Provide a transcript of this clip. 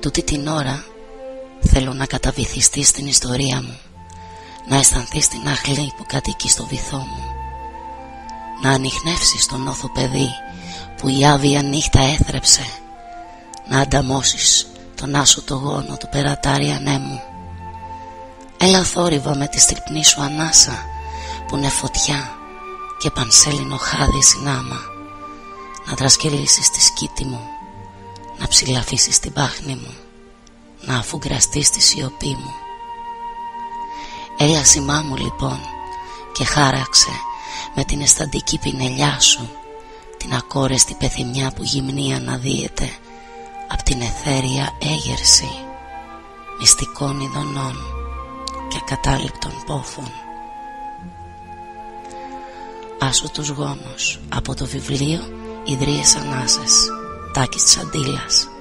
Τούτη την ώρα θέλω να καταβυθιστείς στην ιστορία μου, να αισθανθείς την αχλή που κατοικεί στο βυθό μου, να ανιχνεύσεις τον όθο παιδί που η άβια νύχτα έθρεψε, να ανταμώσεις τον άσωτο γόνο του περατάρι ανέμου. Έλα θόρυβα με τη στριπνή σου ανάσα που είναι φωτιά και πανσέλινο χάδι συνάμα, να τρασκελίσεις τη σκήτη μου, να ψηλαφίσεις την πάχνη μου, να αφουγκραστείς τη σιωπή μου. Έλα σημά μου λοιπόν και χάραξε με την αισθαντική πινελιά σου την ακόρεστη πεθυμιά που γυμνή αναδύεται απ' την αιθέρια έγερση μυστικών ειδονών και ακατάληπτων πόθων. Άσωτος γόνος, από το βιβλίο Ιδρύες Ανάσες, Τάκης Τσαντήλας.